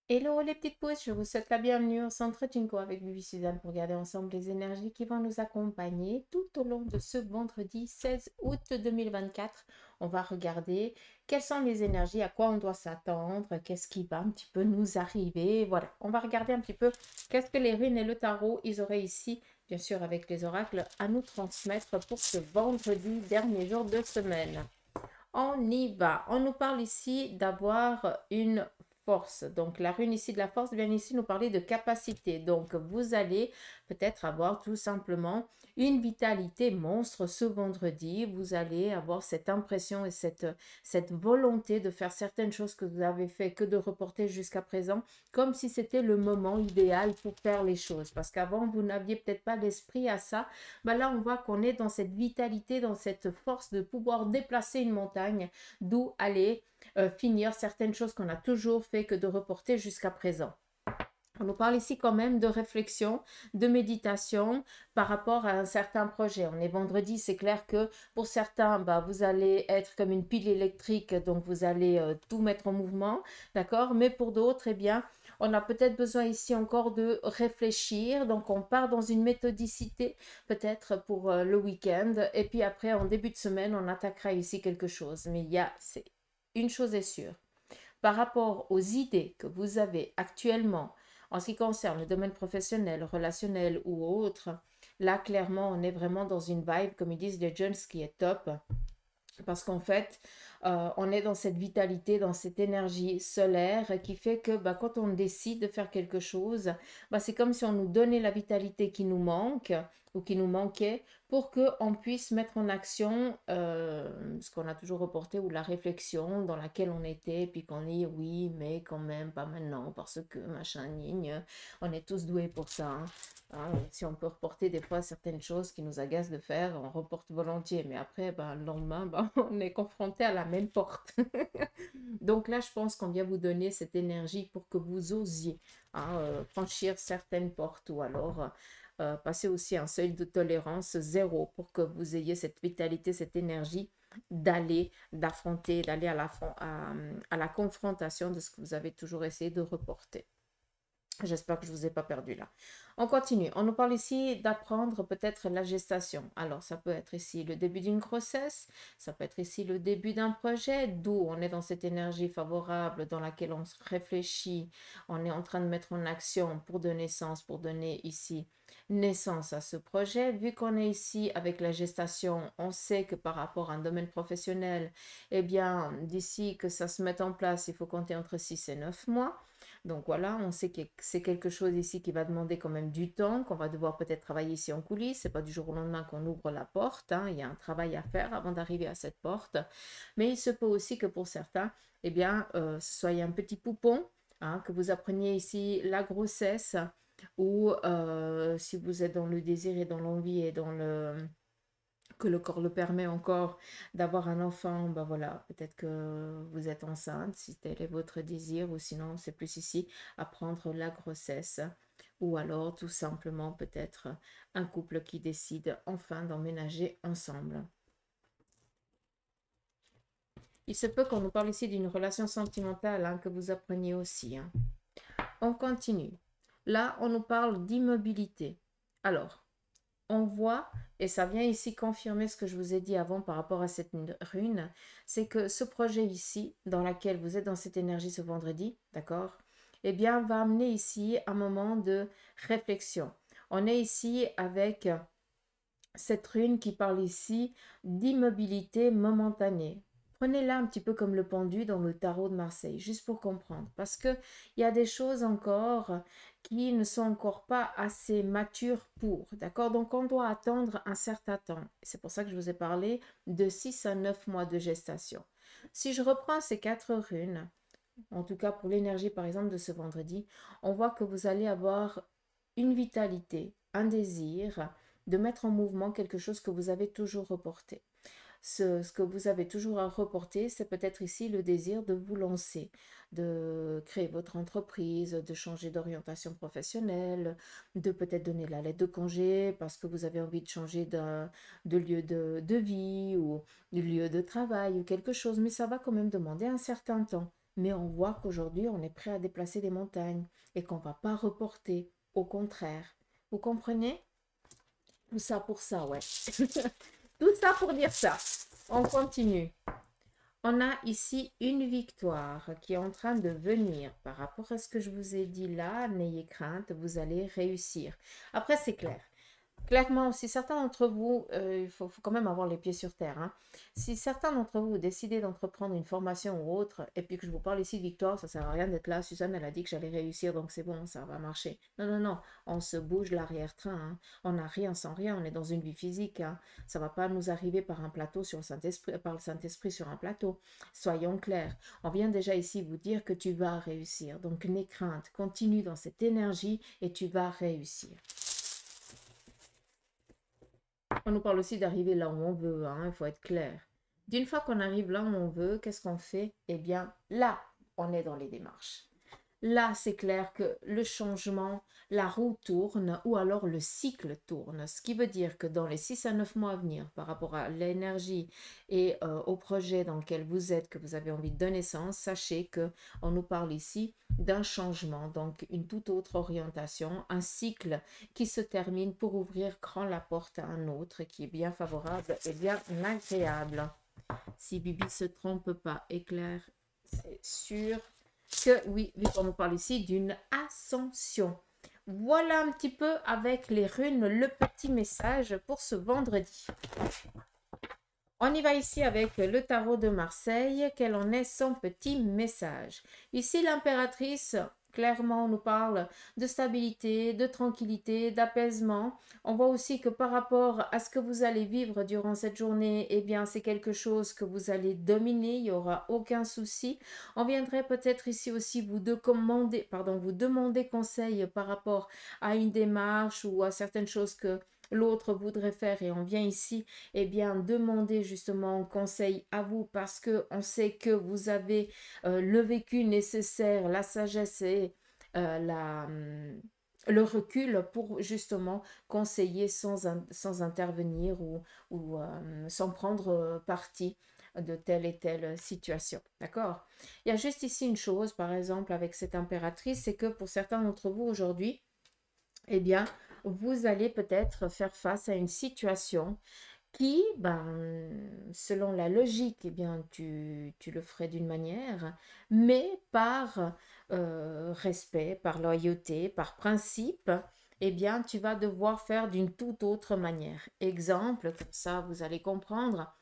Hello les petites pousses, je vous souhaite la bienvenue au Centre Jinko avec Bibi Suzanne pour regarder ensemble les énergies qui vont nous accompagner tout au long de ce vendredi 16 août 2024. On va regarder quelles sont les énergies, à quoi on doit s'attendre, qu'est-ce qui va un petit peu nous arriver. Voilà, on va regarder un petit peu qu'est-ce que les runes et le tarot, ils auraient ici, bien sûr avec les oracles, à nous transmettre pour ce vendredi, dernier jour de semaine. On y va. On nous parle ici d'avoir une force. Donc, la rune ici de la force vient ici nous parler de capacité. Donc, vous allez peut-être avoir tout simplement une vitalité monstre ce vendredi. Vous allez avoir cette impression et cette volonté de faire certaines choses que vous avez fait que de reporter jusqu'à présent, comme si c'était le moment idéal pour faire les choses. Parce qu'avant, vous n'aviez peut-être pas l'esprit à ça. Ben là, on voit qu'on est dans cette vitalité, dans cette force de pouvoir déplacer une montagne, d'où aller finir certaines choses qu'on a toujours fait que de reporter jusqu'à présent. On nous parle ici quand même de réflexion, de méditation par rapport à un certain projet. On est vendredi, c'est clair que pour certains, bah, vous allez être comme une pile électrique, donc vous allez tout mettre en mouvement, d'accord? Mais pour d'autres, eh bien, on a peut-être besoin ici encore de réfléchir. Donc, on part dans une méthodicité peut-être pour le week-end. Et puis après, en début de semaine, on attaquera ici quelque chose. Mais une chose est sûre par rapport aux idées que vous avez actuellement en ce qui concerne le domaine professionnel, relationnel ou autre, là, clairement, on est vraiment dans une vibe, comme ils disent les jeunes, qui est top. Parce qu'en fait, on est dans cette vitalité, dans cette énergie solaire qui fait que bah, quand on décide de faire quelque chose, bah, c'est comme si on nous donnait la vitalité qui nous manque ou qui nous manquait pour qu'on puisse mettre en action ce qu'on a toujours reporté ou la réflexion dans laquelle on était, puis qu'on dit oui, mais quand même pas maintenant parce que machin, nigne, on est tous doués pour ça. Hein. Hein, si on peut reporter des fois certaines choses qui nous agacent de faire, on reporte volontiers. Mais après, ben, le lendemain, ben, on est confronté à la même porte. Donc là, je pense qu'on vient vous donner cette énergie pour que vous osiez hein, franchir certaines portes ou alors passer aussi un seuil de tolérance zéro pour que vous ayez cette vitalité, cette énergie d'aller, d'affronter, d'aller à la confrontation de ce que vous avez toujours essayé de reporter. J'espère que je ne vous ai pas perdu là. On continue. On nous parle ici d'apprendre peut-être la gestation. Alors, ça peut être ici le début d'une grossesse, ça peut être ici le début d'un projet, d'où on est dans cette énergie favorable dans laquelle on se réfléchit, on est en train de mettre en action pour donner sens, pour donner ici naissance à ce projet. Vu qu'on est ici avec la gestation, on sait que par rapport à un domaine professionnel, eh bien, d'ici que ça se mette en place, il faut compter entre 6 et 9 mois. Donc voilà, on sait que c'est quelque chose ici qui va demander quand même du temps, qu'on va devoir peut-être travailler ici en coulisses. C'est pas du jour au lendemain qu'on ouvre la porte. Hein. Il y a un travail à faire avant d'arriver à cette porte. Mais il se peut aussi que pour certains, eh bien, ce soit un petit poupon, hein, que vous appreniez ici la grossesse, ou si vous êtes dans le désir et dans l'envie et dans le que le corps le permet encore d'avoir un enfant, ben voilà, peut-être que vous êtes enceinte, si tel est votre désir, ou sinon c'est plus ici apprendre la grossesse, ou alors tout simplement peut-être un couple qui décide enfin d'emménager ensemble. Il se peut qu'on nous parle ici d'une relation sentimentale hein, que vous appreniez aussi. Hein. On continue. Là, on nous parle d'immobilité. Alors, on voit, et ça vient ici confirmer ce que je vous ai dit avant par rapport à cette rune, c'est que ce projet ici, dans lequel vous êtes dans cette énergie ce vendredi, d'accord, eh bien, va amener ici un moment de réflexion. On est ici avec cette rune qui parle ici d'immobilité momentanée. Prenez-la un petit peu comme le pendu dans le tarot de Marseille, juste pour comprendre. Parce qu'il y a des choses encore qui ne sont encore pas assez matures pour. D'accord. Donc, on doit attendre un certain temps. C'est pour ça que je vous ai parlé de 6 à 9 mois de gestation. Si je reprends ces 4 runes, en tout cas pour l'énergie par exemple de ce vendredi, on voit que vous allez avoir une vitalité, un désir de mettre en mouvement quelque chose que vous avez toujours reporté. Ce que vous avez toujours à reporter, c'est peut-être ici le désir de vous lancer, de créer votre entreprise, de changer d'orientation professionnelle, de peut-être donner la lettre de congé parce que vous avez envie de changer de lieu de vie ou de lieu de travail ou quelque chose, mais ça va quand même demander un certain temps. mais on voit qu'aujourd'hui, on est prêt à déplacer des montagnes et qu'on ne va pas reporter. Au contraire. Vous comprenez? Tout ça pour ça, ouais. Tout ça pour dire ça. On continue. On a ici une victoire qui est en train de venir par rapport à ce que je vous ai dit là. N'ayez crainte, vous allez réussir. Après, c'est clair. Clairement, si certains d'entre vous, il faut quand même avoir les pieds sur terre, hein. Si certains d'entre vous décidez d'entreprendre une formation ou autre, et puis que je vous parle ici de victoire, ça ne sert à rien d'être là. Suzanne, elle a dit que j'allais réussir, donc c'est bon, ça va marcher. Non, non, non, on se bouge l'arrière-train, hein. On n'a rien sans rien, on est dans une vie physique, hein. Ça ne va pas nous arriver par un plateau sur le Saint-Esprit, par le Saint-Esprit sur un plateau. Soyons clairs. On vient déjà ici vous dire que tu vas réussir. Donc n'aie crainte, continue dans cette énergie et tu vas réussir. On nous parle aussi d'arriver là où on veut, hein, il faut être clair. D'une fois qu'on arrive là où on veut, qu'est-ce qu'on fait? Eh bien, là, on est dans les démarches. Là, c'est clair que le changement, la roue tourne ou alors le cycle tourne. Ce qui veut dire que dans les 6 à 9 mois à venir, par rapport à l'énergie et au projet dans lequel vous êtes, que vous avez envie de donner sens, sachez qu'on nous parle ici d'un changement, donc une toute autre orientation, un cycle qui se termine pour ouvrir grand la porte à un autre qui est bien favorable et bien agréable. Si Bibi se trompe pas, éclair, c'est sûr que oui, vu qu'on nous parle ici d'une ascension. Voilà un petit peu avec les runes le petit message pour ce vendredi. On y va ici avec le tarot de Marseille. Quel en est son petit message? Ici, l'impératrice, clairement, on nous parle de stabilité, de tranquillité, d'apaisement. On voit aussi que par rapport à ce que vous allez vivre durant cette journée, eh bien, c'est quelque chose que vous allez dominer. Il n'y aura aucun souci. On viendrait peut-être ici aussi vous demander conseil par rapport à une démarche ou à certaines choses que l'autre voudrait faire et on vient ici eh bien, demandez justement conseil à vous parce que on sait que vous avez le vécu nécessaire, la sagesse et le recul pour justement conseiller sans intervenir ou sans prendre parti de telle et telle situation. D'accord? Il y a juste ici une chose, par exemple, avec cette impératrice, c'est que pour certains d'entre vous aujourd'hui, eh bien, vous allez peut-être faire face à une situation qui, selon la logique, eh bien, tu le ferais d'une manière, mais par respect, par loyauté, par principe, eh bien, tu vas devoir faire d'une toute autre manière. Exemple, comme ça, vous allez comprendre.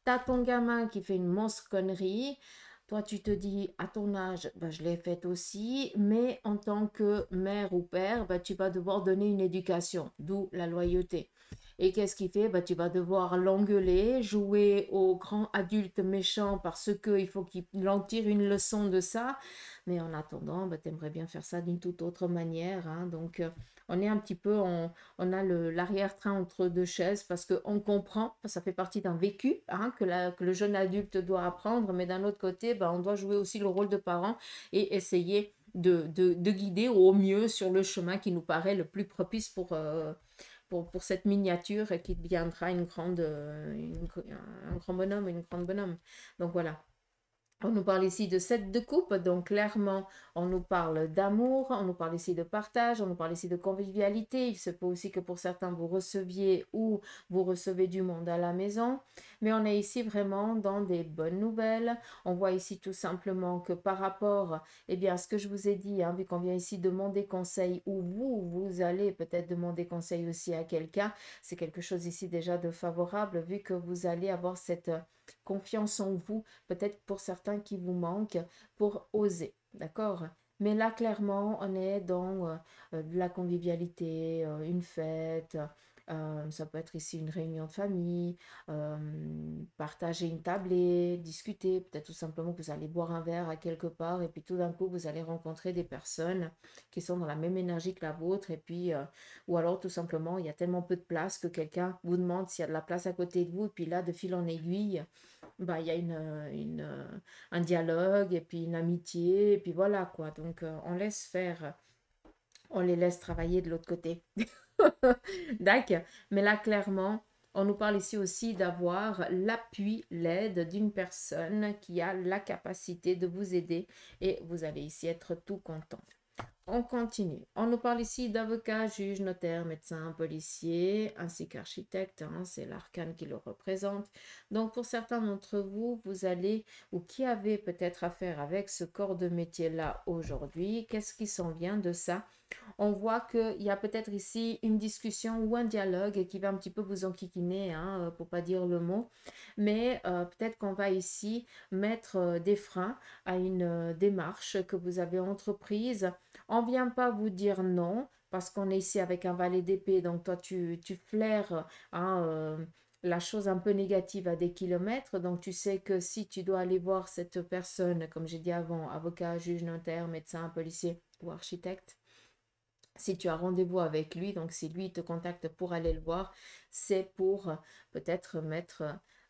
T'as ton gamin qui fait une monstre connerie. Toi, tu te dis, à ton âge, je l'ai faite aussi, mais en tant que mère ou père, tu vas devoir donner une éducation, d'où la loyauté. Et qu'est-ce qu'il fait? Tu vas devoir l'engueuler, jouer au grand adulte méchant parce qu'il faut qu'il en tire une leçon de ça. Mais en attendant, tu aimerais bien faire ça d'une toute autre manière, hein. Donc, on est un petit peu, on a l'arrière-train entre deux chaises parce qu'on comprend, ça fait partie d'un vécu, hein, que le jeune adulte doit apprendre. Mais d'un autre côté, on doit jouer aussi le rôle de parent et essayer de guider au mieux sur le chemin qui nous paraît le plus propice pour cette miniature qui deviendra un grand bonhomme, une grande bonhomme. Donc voilà. On nous parle ici de 7 de coupe, donc clairement, on nous parle d'amour, on nous parle ici de partage, on nous parle ici de convivialité. Il se peut aussi que pour certains, vous receviez ou vous recevez du monde à la maison. Mais on est ici vraiment dans des bonnes nouvelles. On voit ici tout simplement que par rapport à ce que je vous ai dit, hein, vu qu'on vient ici demander conseil, ou vous allez peut-être demander conseil aussi à quelqu'un, c'est quelque chose ici déjà de favorable, vu que vous allez avoir cette confiance en vous, peut-être pour certains qui vous manquent, pour oser, d'accord? Mais là, clairement, on est dans de la convivialité, une fête, ça peut être ici une réunion de famille, partager une tablée, discuter, peut-être tout simplement que vous allez boire un verre à quelque part et puis tout d'un coup, vous allez rencontrer des personnes qui sont dans la même énergie que la vôtre et puis, ou alors tout simplement, il y a tellement peu de place que quelqu'un vous demande s'il y a de la place à côté de vous et puis là, de fil en aiguille, il y a un dialogue et puis une amitié et puis voilà quoi. Donc, on laisse faire, on les laisse travailler de l'autre côté. D'accord. Mais là, clairement, On nous parle ici aussi d'avoir l'appui, l'aide d'une personne qui a la capacité de vous aider et vous allez ici être tout content. On continue. On nous parle ici d'avocat, juge, notaire, médecin, policier, ainsi qu'architecte. Hein, c'est l'arcane qui le représente. Donc, pour certains d'entre vous, vous allez, ou qui avez peut-être affaire avec ce corps de métier-là aujourd'hui, qu'est-ce qui s'en vient de ça? On voit qu'il y a peut-être ici une discussion ou un dialogue qui va un petit peu vous enquiquiner, hein, pour pas dire le mot. Mais peut-être qu'on va ici mettre des freins à une démarche que vous avez entreprise. On ne vient pas vous dire non, parce qu'on est ici avec un valet d'épée, donc toi tu flaires, hein, la chose un peu négative à des kilomètres, donc tu sais que si tu dois aller voir cette personne, comme j'ai dit avant, avocat, juge, notaire, médecin, policier ou architecte, si tu as rendez-vous avec lui, donc si lui te contacte pour aller le voir, c'est pour peut-être mettre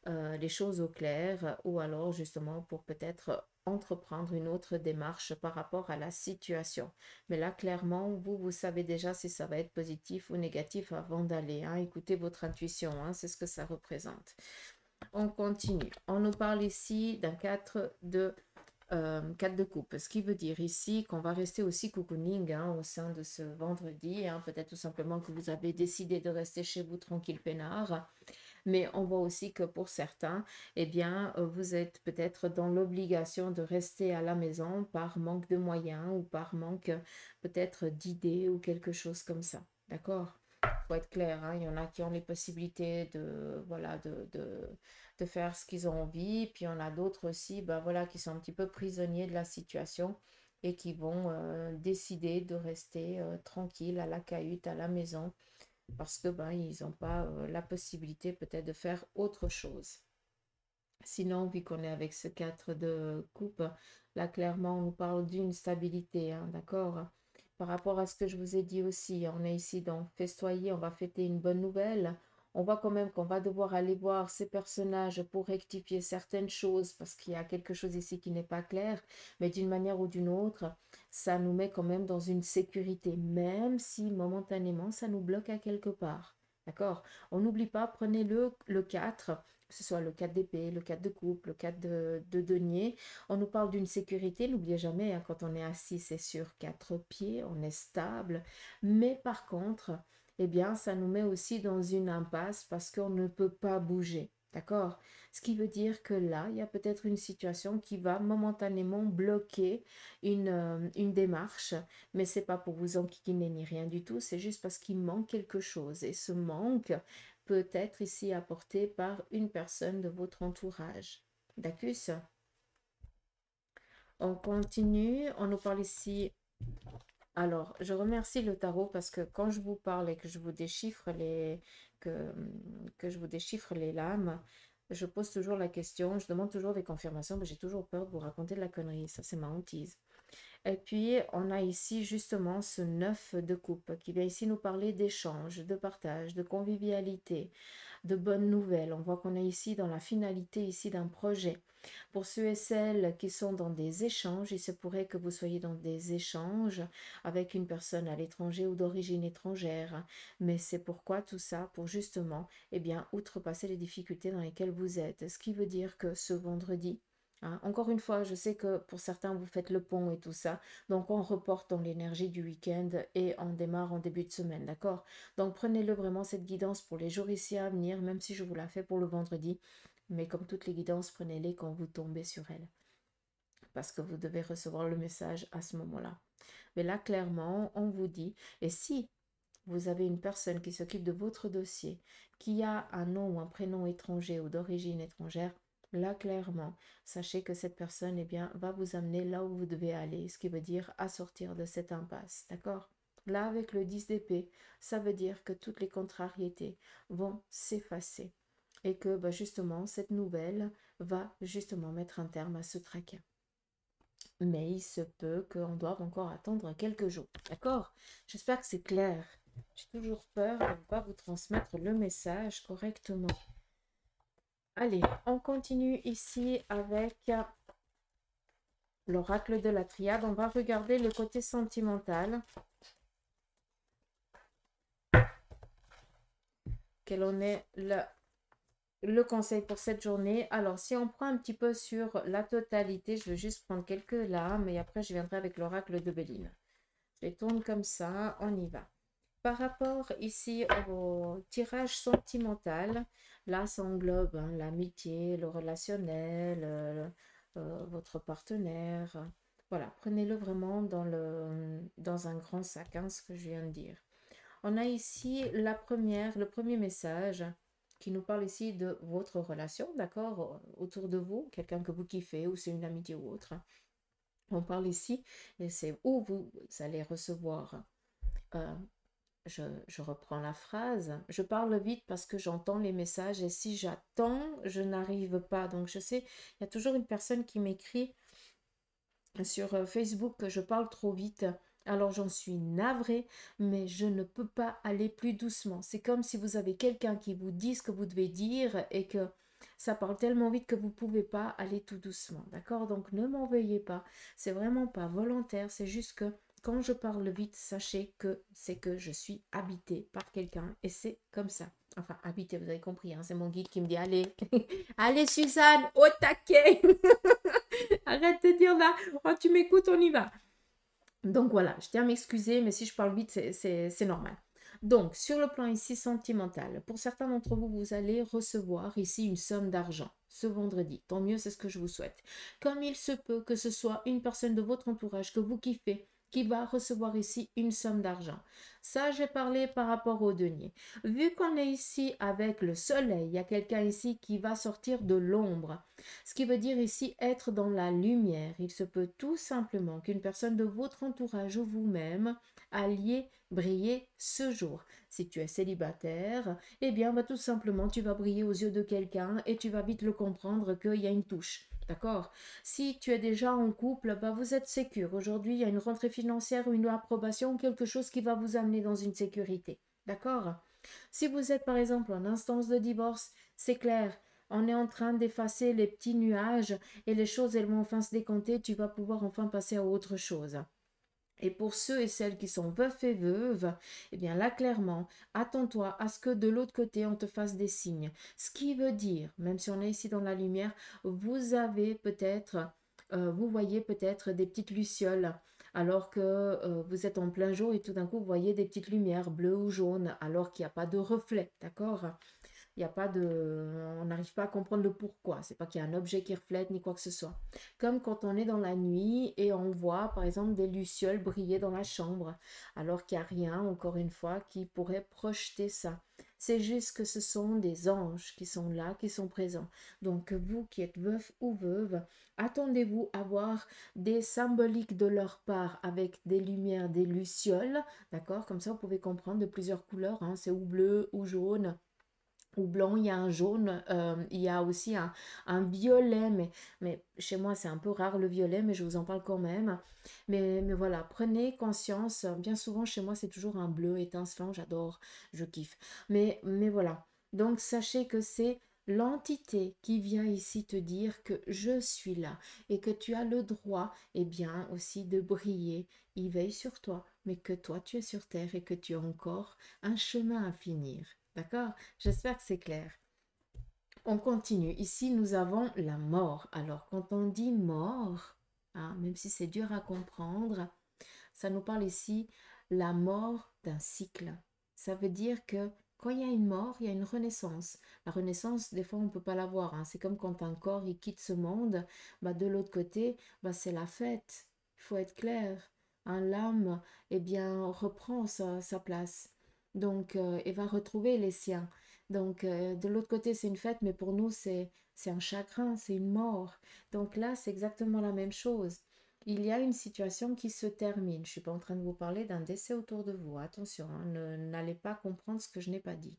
les choses au clair ou alors justement pour peut-être entreprendre une autre démarche par rapport à la situation. Mais là, clairement, vous savez déjà si ça va être positif ou négatif avant d'aller. Hein. Écoutez votre intuition, hein, c'est ce que ça représente. On continue. On nous parle ici d'un 4 de coupe, ce qui veut dire ici qu'on va rester aussi cocooning, hein, au sein de ce vendredi, hein, peut-être tout simplement que vous avez décidé de rester chez vous tranquille peinard, mais on voit aussi que pour certains, eh bien, vous êtes peut-être dans l'obligation de rester à la maison par manque de moyens ou par manque peut-être d'idées ou quelque chose comme ça, d'accord? Faut être clair, hein, il y en a qui ont les possibilités de, voilà, de faire ce qu'ils ont envie, puis il y en a d'autres aussi, ben voilà, qui sont un petit peu prisonniers de la situation et qui vont décider de rester tranquille à la cahute, à la maison, parce que ben ils n'ont pas la possibilité peut-être de faire autre chose. Sinon, vu qu'on est avec ce 4 de coupe, là clairement on nous parle d'une stabilité, hein, d'accord? Par rapport à ce que je vous ai dit aussi, on est ici dans festoyer, on va fêter une bonne nouvelle. On voit quand même qu'on va devoir aller voir ces personnages pour rectifier certaines choses parce qu'il y a quelque chose ici qui n'est pas clair, mais d'une manière ou d'une autre, ça nous met quand même dans une sécurité, même si momentanément ça nous bloque à quelque part. D'accord? On n'oublie pas, prenez le 4, que ce soit le 4 d'épée, le 4 de coupe, le 4 de denier. On nous parle d'une sécurité, n'oubliez jamais, hein, quand on est assis, c'est sur 4 pieds, on est stable. Mais par contre, eh bien, ça nous met aussi dans une impasse parce qu'on ne peut pas bouger. D'accord? Ce qui veut dire que là, il y a peut-être une situation qui va momentanément bloquer une démarche, mais c'est pas pour vous enquiquiner ni rien du tout, c'est juste parce qu'il manque quelque chose. Et ce manque peut être ici apporté par une personne de votre entourage. D'accord? On continue, on nous parle ici. Alors, je remercie le tarot parce que quand je vous parle et que je vous déchiffre que je vous déchiffre les lames, je pose toujours la question, je demande toujours des confirmations, mais j'ai toujours peur de vous raconter de la connerie. Ça, c'est ma hantise. Et puis, on a ici justement ce 9 de coupe qui vient ici nous parler d'échange, de partage, de convivialité, de bonnes nouvelles. On voit qu'on est ici dans la finalité ici d'un projet. Pour ceux et celles qui sont dans des échanges, il se pourrait que vous soyez dans des échanges avec une personne à l'étranger ou d'origine étrangère. Mais c'est pourquoi tout ça, pour justement, eh bien, outrepasser les difficultés dans lesquelles vous êtes. Ce qui veut dire que ce vendredi, hein, encore une fois, je sais que pour certains, vous faites le pont et tout ça. Donc, on reporte dans l'énergie du week-end et on démarre en début de semaine, d'accord? Donc, prenez-le vraiment, cette guidance, pour les jours ici à venir, même si je vous la fais pour le vendredi. Mais comme toutes les guidances, prenez-les quand vous tombez sur elles. Parce que vous devez recevoir le message à ce moment-là. Mais là, clairement, on vous dit, et si vous avez une personne qui s'occupe de votre dossier, qui a un nom ou un prénom étranger ou d'origine étrangère, là, clairement, sachez que cette personne, eh bien, va vous amener là où vous devez aller, ce qui veut dire à sortir de cette impasse, d'accord? Là, avec le 10 d'épée, ça veut dire que toutes les contrariétés vont s'effacer et que bah, justement, cette nouvelle va justement mettre un terme à ce tracas. Mais il se peut qu'on doive encore attendre quelques jours, d'accord? J'espère que c'est clair. J'ai toujours peur de ne pas vous transmettre le message correctement. Allez, on continue ici avec l'oracle de la triade. On va regarder le côté sentimental. Quel en est le conseil pour cette journée. Alors, si on prend un petit peu sur la totalité, je vais juste prendre quelques lames et après, je viendrai avec l'oracle de Béline. Je les tourne comme ça, on y va. Par rapport ici au tirage sentimental, là, ça englobe hein, l'amitié, le relationnel, votre partenaire. Voilà, prenez-le vraiment dans un grand sac, hein, ce que je viens de dire. On a ici le premier message qui nous parle ici de votre relation, d'accord, autour de vous, quelqu'un que vous kiffez ou c'est une amitié ou autre. On parle ici et c'est où vous allez recevoir. euh, je reprends la phrase. Je parle vite parce que j'entends les messages et si j'attends, je n'arrive pas. Donc je sais, il y a toujours une personne qui m'écrit sur Facebook que je parle trop vite. Alors j'en suis navrée, mais je ne peux pas aller plus doucement. C'est comme si vous avez quelqu'un qui vous dit ce que vous devez dire et que ça parle tellement vite que vous ne pouvez pas aller tout doucement. D'accord? Donc ne m'en veuillez pas. C'est vraiment pas volontaire. C'est juste que quand je parle vite, sachez que c'est que je suis habitée par quelqu'un et c'est comme ça. Enfin, habitée, vous avez compris, hein, c'est mon guide qui me dit allez, allez Suzanne, au taquet. Arrête de dire là, oh, tu m'écoutes, on y va. Donc voilà, je tiens à m'excuser, mais si je parle vite, c'est normal. Donc, sur le plan ici sentimental, pour certains d'entre vous, vous allez recevoir ici une somme d'argent ce vendredi. Tant mieux, c'est ce que je vous souhaite. Comme il se peut que ce soit une personne de votre entourage que vous kiffez, qui va recevoir ici une somme d'argent. Ça, j'ai parlé par rapport au denier. Vu qu'on est ici avec le soleil, il y a quelqu'un ici qui va sortir de l'ombre. Ce qui veut dire ici être dans la lumière. Il se peut tout simplement qu'une personne de votre entourage ou vous-même alliez briller ce jour. Si tu es célibataire, eh bien bah, tout simplement tu vas briller aux yeux de quelqu'un et tu vas vite le comprendre qu'il y a une touche. D'accord? Si tu es déjà en couple, bah, vous êtes sécure. Aujourd'hui, il y a une rentrée financière ou une approbation, quelque chose qui va vous amener dans une sécurité. D'accord? Si vous êtes par exemple en instance de divorce, c'est clair, on est en train d'effacer les petits nuages et les choses, elles vont enfin se décompter, tu vas pouvoir enfin passer à autre chose. Et pour ceux et celles qui sont veufs et veuves, eh bien là clairement, attends-toi à ce que de l'autre côté on te fasse des signes. Ce qui veut dire, même si on est ici dans la lumière, vous avez peut-être, vous voyez peut-être des petites lucioles alors que vous êtes en plein jour et tout d'un coup vous voyez des petites lumières bleues ou jaunes alors qu'il n'y a pas de reflet, d'accord? Il n'y a pas de... On n'arrive pas à comprendre le pourquoi. C'est pas qu'il y a un objet qui reflète ni quoi que ce soit. Comme quand on est dans la nuit et on voit par exemple des lucioles briller dans la chambre, alors qu'il n'y a rien, encore une fois, qui pourrait projeter ça. C'est juste que ce sont des anges qui sont là, qui sont présents. Donc vous qui êtes veuf ou veuve, attendez-vous à voir des symboliques de leur part avec des lumières, des lucioles, d'accord? Comme ça, vous pouvez comprendre de plusieurs couleurs, hein. C'est ou bleu ou jaune ou blanc, il y a un jaune, il y a aussi un violet, mais chez moi c'est un peu rare le violet, mais je vous en parle quand même. Mais voilà, prenez conscience, bien souvent chez moi c'est toujours un bleu étincelant, j'adore, je kiffe. Mais voilà, donc sachez que c'est l'entité qui vient ici te dire que je suis là et que tu as le droit, eh bien aussi de briller. Il veille sur toi, mais que toi tu es sur terre et que tu as encore un chemin à finir. D'accord? J'espère que c'est clair. On continue. Ici, nous avons la mort. Alors, quand on dit mort, hein, même si c'est dur à comprendre, ça nous parle ici la mort d'un cycle. Ça veut dire que quand il y a une mort, il y a une renaissance. La renaissance, des fois, on ne peut pas la voir, hein. C'est comme quand un corps il quitte ce monde, bah, de l'autre côté, bah, c'est la fête. Il faut être clair. L'âme, eh bien, reprend sa place. Donc, et va retrouver les siens. Donc, de l'autre côté, c'est une fête, mais pour nous, c'est un chagrin, c'est une mort. Donc là, c'est exactement la même chose. Il y a une situation qui se termine. Je ne suis pas en train de vous parler d'un décès autour de vous. Attention, hein, n'allez pas comprendre ce que je n'ai pas dit.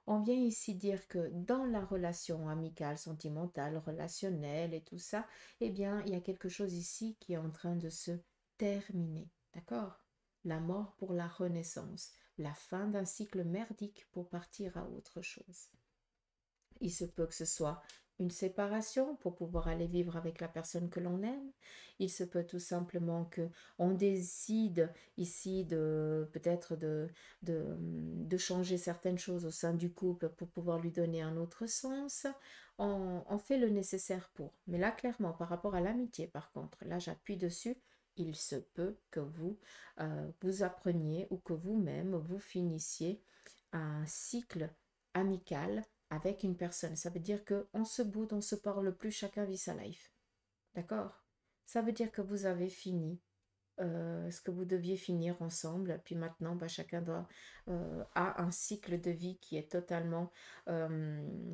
On vient ici dire que dans la relation amicale, sentimentale, relationnelle et tout ça, eh bien, il y a quelque chose ici qui est en train de se terminer. D'accord? La mort pour la renaissance, la fin d'un cycle merdique pour partir à autre chose. Il se peut que ce soit une séparation pour pouvoir aller vivre avec la personne que l'on aime. Il se peut tout simplement que on décide ici de peut-être de changer certaines choses au sein du couple pour pouvoir lui donner un autre sens. On fait le nécessaire pour. Mais là, clairement, par rapport à l'amitié, par contre, là, j'appuie dessus. Il se peut que vous appreniez ou que vous-même vous finissiez un cycle amical avec une personne. Ça veut dire qu'on se boude, on se parle plus, chacun vit sa life. D'accord? Ça veut dire que vous avez fini ce que vous deviez finir ensemble. Puis maintenant, bah, chacun a un cycle de vie qui est totalement,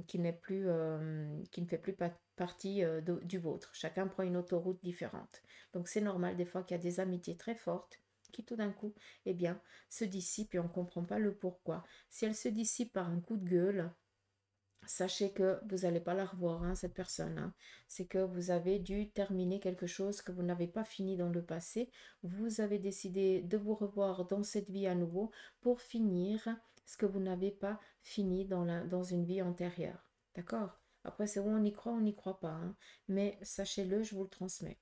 qui n'est plus, qui ne fait plus partie du vôtre. Chacun prend une autoroute différente. Donc c'est normal des fois qu'il y a des amitiés très fortes qui tout d'un coup, eh bien, se dissipent et on ne comprend pas le pourquoi. Si elles se dissipent par un coup de gueule, sachez que vous n'allez pas la revoir, hein, cette personne, hein. C'est que vous avez dû terminer quelque chose que vous n'avez pas fini dans le passé. Vous avez décidé de vous revoir dans cette vie à nouveau pour finir ce que vous n'avez pas fini dans une vie antérieure. D'accord? Après, c'est où on n'y croit pas, hein. Mais sachez-le, je vous le transmets.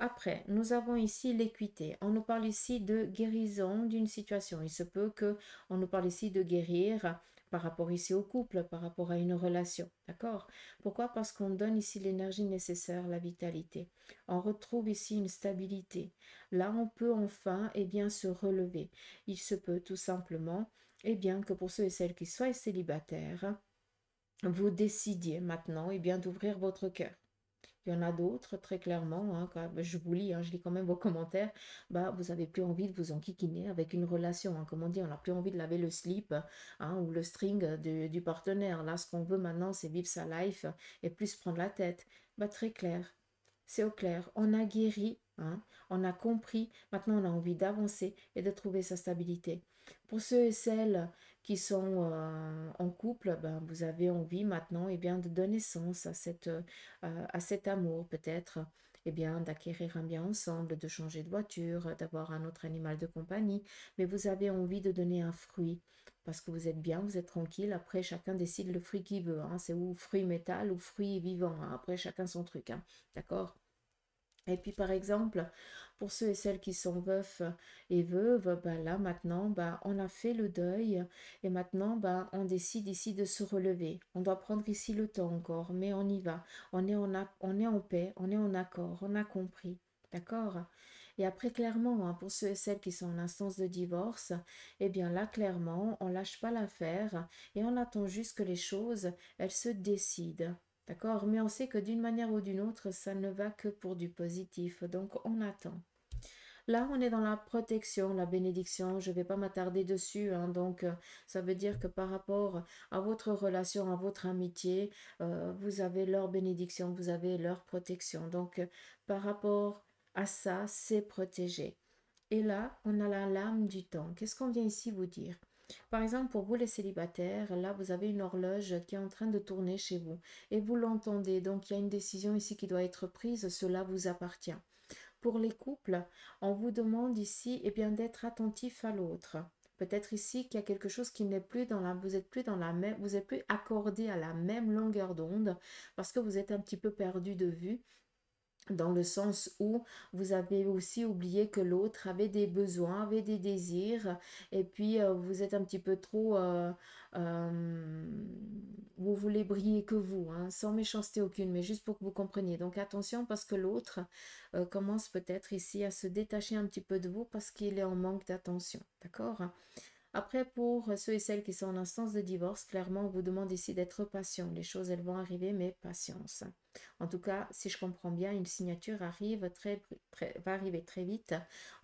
Après, nous avons ici l'équité. On nous parle ici de guérison d'une situation. Il se peut que on nous parle ici de guérir par rapport ici au couple, par rapport à une relation. D'accord? Pourquoi? Parce qu'on donne ici l'énergie nécessaire, la vitalité. On retrouve ici une stabilité. Là, on peut enfin, eh bien, se relever. Il se peut tout simplement, eh bien, que pour ceux et celles qui soient célibataires, vous décidiez maintenant, eh bien, d'ouvrir votre cœur. Il y en a d'autres, très clairement, hein, je vous lis, hein, je lis quand même vos commentaires, bah, vous n'avez plus envie de vous enquiquiner avec une relation, hein, comme on dit, on n'a plus envie de laver le slip, hein, ou le string du partenaire. Là, ce qu'on veut maintenant, c'est vivre sa life et plus prendre la tête. Bah, très clair, c'est au clair, on a guéri, hein, on a compris, maintenant on a envie d'avancer et de trouver sa stabilité. Pour ceux et celles qui sont en couple, ben, vous avez envie maintenant, eh bien, de donner sens à cet amour peut-être, eh bien, d'acquérir un bien ensemble, de changer de voiture, d'avoir un autre animal de compagnie, mais vous avez envie de donner un fruit parce que vous êtes bien, vous êtes tranquille. Après, chacun décide le fruit qu'il veut, hein. C'est ou fruit métal ou fruit vivant, hein. Après, chacun son truc, hein. D'accord? Et puis par exemple, pour ceux et celles qui sont veufs et veuves, ben là maintenant, ben, on a fait le deuil et maintenant ben, on décide ici de se relever. On doit prendre ici le temps encore, mais on y va. On est en paix, on est en accord, on a compris. D'accord? Et après, clairement, hein, pour ceux et celles qui sont en instance de divorce, eh bien là, clairement, on lâche pas l'affaire et on attend juste que les choses, elles se décident. D'accord? Mais on sait que d'une manière ou d'une autre, ça ne va que pour du positif. Donc, on attend. Là, on est dans la protection, la bénédiction. Je ne vais pas m'attarder dessus, hein. Donc, ça veut dire que par rapport à votre relation, à votre amitié, vous avez leur bénédiction, vous avez leur protection. Donc, par rapport à ça, c'est protégé. Et là, on a la lame du temps. Qu'est-ce qu'on vient ici vous dire? Par exemple, pour vous les célibataires, là, vous avez une horloge qui est en train de tourner chez vous et vous l'entendez. Donc, il y a une décision ici qui doit être prise. Cela vous appartient. Pour les couples, on vous demande ici, eh bien, d'être attentif à l'autre. Peut-être ici qu'il y a quelque chose qui n'est plus dans la, vous êtes plus dans la même, vous êtes plus accordé à la même longueur d'onde parce que vous êtes un petit peu perdu de vue dans le sens où vous avez aussi oublié que l'autre avait des besoins, avait des désirs, et puis vous êtes un petit peu trop, vous voulez briller que vous, hein, sans méchanceté aucune, mais juste pour que vous compreniez. Donc attention parce que l'autre commence peut-être ici à se détacher un petit peu de vous parce qu'il est en manque d'attention, d'accord? Après, pour ceux et celles qui sont en instance de divorce, clairement, on vous demande ici d'être patient. Les choses, elles vont arriver, mais patience. En tout cas, si je comprends bien, une signature arrive va arriver très vite.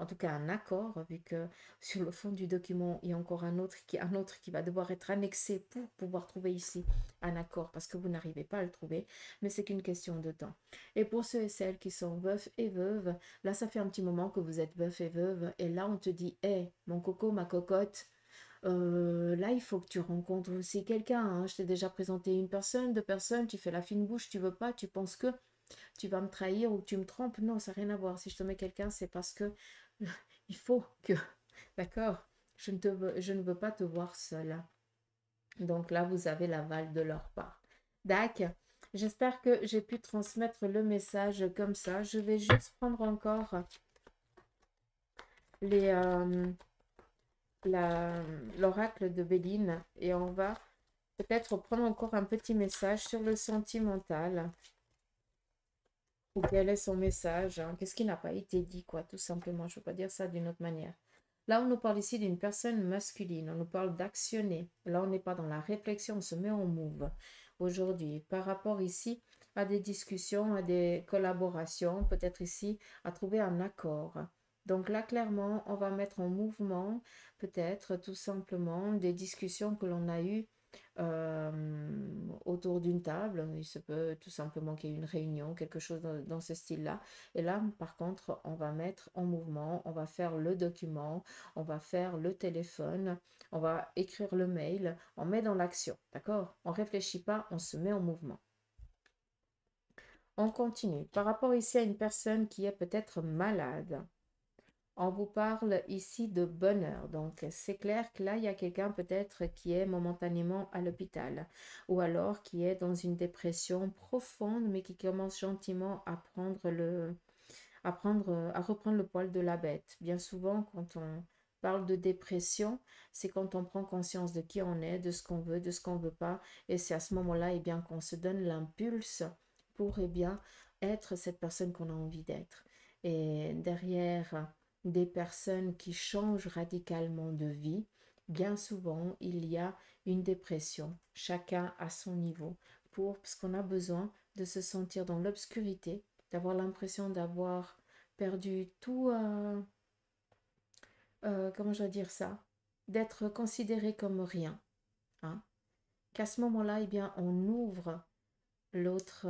En tout cas, un accord, vu que sur le fond du document, il y a encore un autre qui va devoir être annexé pour pouvoir trouver ici un accord, parce que vous n'arrivez pas à le trouver, mais c'est qu'une question de temps. Et pour ceux et celles qui sont veufs et veuves, là, ça fait un petit moment que vous êtes veuf et veuve, et là, on te dit, hé, mon coco, ma cocotte, là, il faut que tu rencontres aussi quelqu'un, hein. Je t'ai déjà présenté une personne, deux personnes, tu fais la fine bouche, tu veux pas, tu penses que tu vas me trahir ou que tu me trompes. Non, ça n'a rien à voir. Si je te mets quelqu'un, c'est parce que il faut que, d'accord, je ne veux pas te voir seule. Donc là, vous avez l'aval de leur part. D'accord. J'espère que j'ai pu transmettre le message comme ça. Je vais juste prendre encore les, l'oracle de Béline et on va peut-être prendre encore un petit message sur le sentimental. Ou quel est son message, hein? Qu'est-ce qui n'a pas été dit, quoi, tout simplement. Je ne peux pas dire ça d'une autre manière. Là, on nous parle ici d'une personne masculine. On nous parle d'actionner. Là, on n'est pas dans la réflexion, on se met en move aujourd'hui. Par rapport ici à des discussions, à des collaborations, peut-être ici à trouver un accord. Donc là, clairement, on va mettre en mouvement peut-être tout simplement des discussions que l'on a eues euh, autour d'une table. Il se peut tout simplement qu'il y ait une réunion, quelque chose dans ce style-là. Et là, par contre, on va mettre en mouvement, on va faire le document, on va faire le téléphone, on va écrire le mail, on met dans l'action, d'accord? On ne réfléchit pas, on se met en mouvement. On continue. Par rapport ici à une personne qui est peut-être malade, on vous parle ici de bonheur. Donc, c'est clair que là, il y a quelqu'un peut-être qui est momentanément à l'hôpital ou alors qui est dans une dépression profonde, mais qui commence gentiment à à reprendre le poil de la bête. Bien souvent, quand on parle de dépression, c'est quand on prend conscience de qui on est, de ce qu'on veut, de ce qu'on veut pas. Et c'est à ce moment-là, eh bien, qu'on se donne l'impulse pour, eh bien, être cette personne qu'on a envie d'être. Et derrière des personnes qui changent radicalement de vie, bien souvent, il y a une dépression, chacun à son niveau, parce qu'on a besoin de se sentir dans l'obscurité, d'avoir l'impression d'avoir perdu tout, comment je dois dire ça, d'être considéré comme rien, hein? Qu'à ce moment-là, eh bien, l'autre,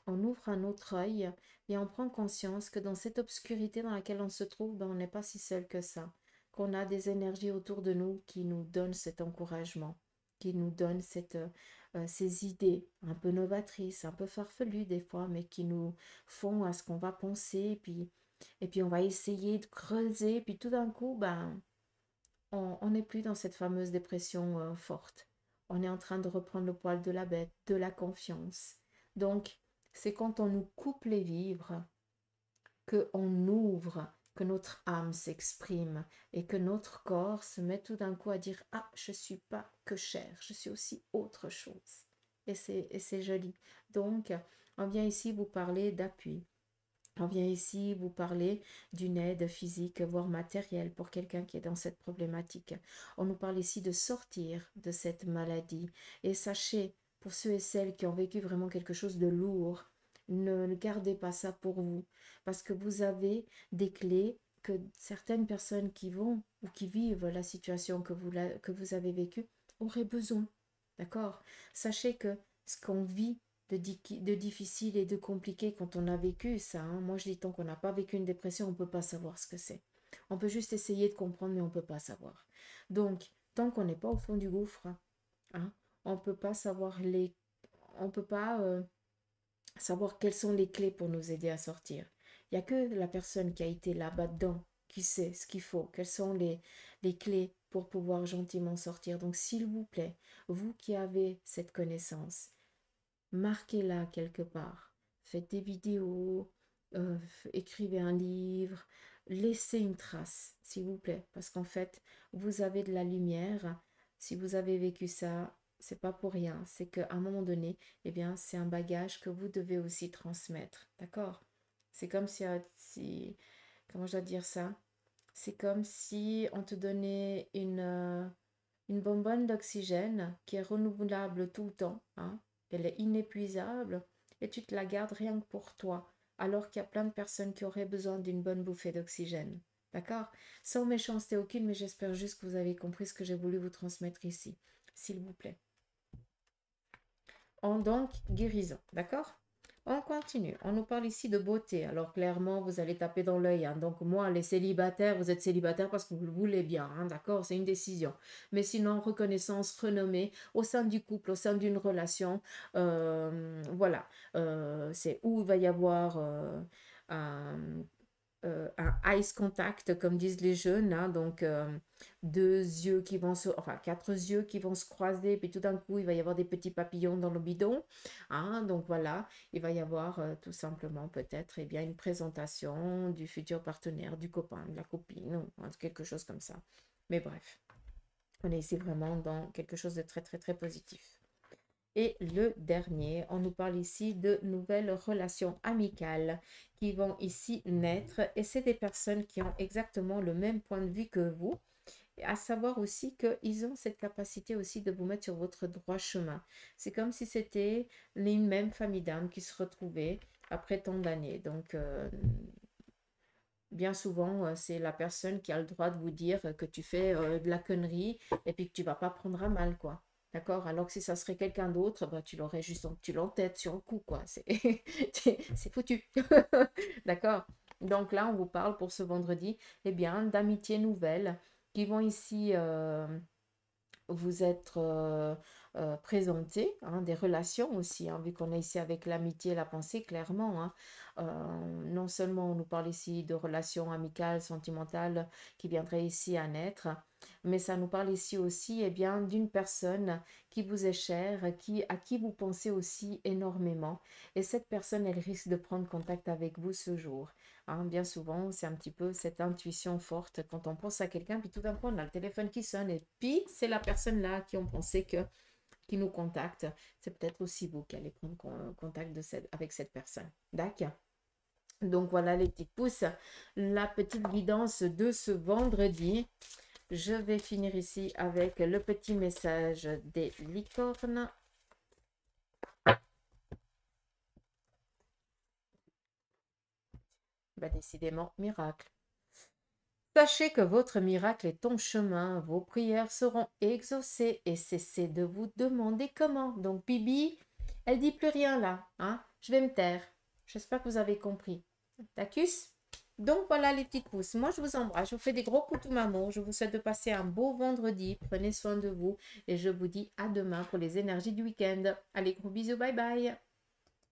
on ouvre un autre œil et on prend conscience que dans cette obscurité dans laquelle on se trouve, ben, on n'est pas si seul que ça, qu'on a des énergies autour de nous qui nous donnent cet encouragement, qui nous donnent ces idées un peu novatrices, un peu farfelues des fois, mais qui nous font à ce qu'on va penser, et puis on va essayer de creuser, puis tout d'un coup, ben, on n'est plus dans cette fameuse dépression forte. On est en train de reprendre le poil de la bête, de la confiance. Donc, c'est quand on nous coupe les vivres, qu'on ouvre, que notre âme s'exprime et que notre corps se met tout d'un coup à dire « Ah, je ne suis pas que chair, je suis aussi autre chose. » Et c'est joli. Donc, on vient ici vous parler d'appui. On vient ici vous parler d'une aide physique, voire matérielle pour quelqu'un qui est dans cette problématique. On nous parle ici de sortir de cette maladie. Et sachez, pour ceux et celles qui ont vécu vraiment quelque chose de lourd, ne gardez pas ça pour vous, parce que vous avez des clés que certaines personnes qui vont ou qui vivent la situation que vous avez vécue auraient besoin. D'accord? Sachez que ce qu'on vit de difficile et de compliqué quand on a vécu ça, hein. Moi, je dis tant qu'on n'a pas vécu une dépression, on ne peut pas savoir ce que c'est. On peut juste essayer de comprendre, mais on ne peut pas savoir. Donc, tant qu'on n'est pas au fond du gouffre, hein, on ne peut pas on peut pas savoir quelles sont les clés pour nous aider à sortir. Il n'y a que la personne qui a été là-bas dedans qui sait ce qu'il faut, quelles sont les clés pour pouvoir gentiment sortir. Donc, s'il vous plaît, vous qui avez cette connaissance, marquez-la quelque part. Faites des vidéos, euh, écrivez un livre, laissez une trace, s'il vous plaît, parce qu'en fait, vous avez de la lumière. Si vous avez vécu ça, c'est pas pour rien. C'est qu'à un moment donné, eh bien, c'est un bagage que vous devez aussi transmettre. D'accord? C'est comme comment je dois dire ça? C'est comme si on te donnait une bonbonne d'oxygène qui est renouvelable tout le temps, hein. Elle est inépuisable et tu te la gardes rien que pour toi, alors qu'il y a plein de personnes qui auraient besoin d'une bonne bouffée d'oxygène. D'accord? Sans méchanceté aucune, mais j'espère juste que vous avez compris ce que j'ai voulu vous transmettre ici, s'il vous plaît. Donc, guérison, d'accord? On continue. On nous parle ici de beauté. Alors, clairement, vous allez taper dans l'œil, hein. Donc, moi, les célibataires, vous êtes célibataire parce que vous le voulez bien, hein, d'accord? C'est une décision. Mais sinon, reconnaissance, renommée au sein du couple, au sein d'une relation. Voilà. C'est où il va y avoir un, un eyes contact, comme disent les jeunes, hein, donc deux yeux qui vont se, enfin quatre yeux qui vont se croiser, puis tout d'un coup, il va y avoir des petits papillons dans le bidon, hein, donc voilà, il va y avoir tout simplement peut-être eh bien une présentation du futur partenaire, du copain, de la copine, ou quelque chose comme ça. Mais bref, on est ici vraiment dans quelque chose de très très très positif. Et le dernier, on nous parle ici de nouvelles relations amicales qui vont ici naître. Et c'est des personnes qui ont exactement le même point de vue que vous. Et à savoir aussi qu'ils ont cette capacité aussi de vous mettre sur votre droit chemin. C'est comme si c'était les mêmes familles d'âmes qui se retrouvaient après tant d'années. Donc, bien souvent, c'est la personne qui a le droit de vous dire que tu fais de la connerie et puis que tu vas pas prendre à mal, quoi. D'accord? Alors que si ça serait quelqu'un d'autre, bah, tu l'aurais juste tu l'entêtes sur le coup, quoi. C'est c'est foutu. D'accord? Donc là, on vous parle pour ce vendredi, eh bien, d'amitiés nouvelles qui vont ici vous être présentées, hein, des relations aussi, hein, vu qu'on est ici avec l'amitié et la pensée, clairement. Hein. Non seulement on nous parle ici de relations amicales, sentimentales qui viendraient ici à naître, mais ça nous parle ici aussi eh bien, d'une personne qui vous est chère, à qui vous pensez aussi énormément. Et cette personne, elle risque de prendre contact avec vous ce jour. Hein, bien souvent, c'est un petit peu cette intuition forte quand on pense à quelqu'un, puis tout d'un coup, on a le téléphone qui sonne, et puis c'est la personne là qui on pensait qui nous contacte. C'est peut-être aussi vous qui allez prendre contact avec cette personne. D'accord? Donc voilà les petits pouces, la petite guidance de ce vendredi. Je vais finir ici avec le petit message des licornes. Bah, décidément, miracle. Sachez que votre miracle est en chemin, vos prières seront exaucées et cessez de vous demander comment. Donc Bibi, elle dit plus rien là, hein? Je vais me taire. J'espère que vous avez compris. Tacus? Donc voilà les petites pousses. Moi je vous embrasse, je vous fais des gros coups de maman. Je vous souhaite de passer un beau vendredi. Prenez soin de vous et je vous dis à demain pour les énergies du week-end. Allez, gros bisous, bye bye.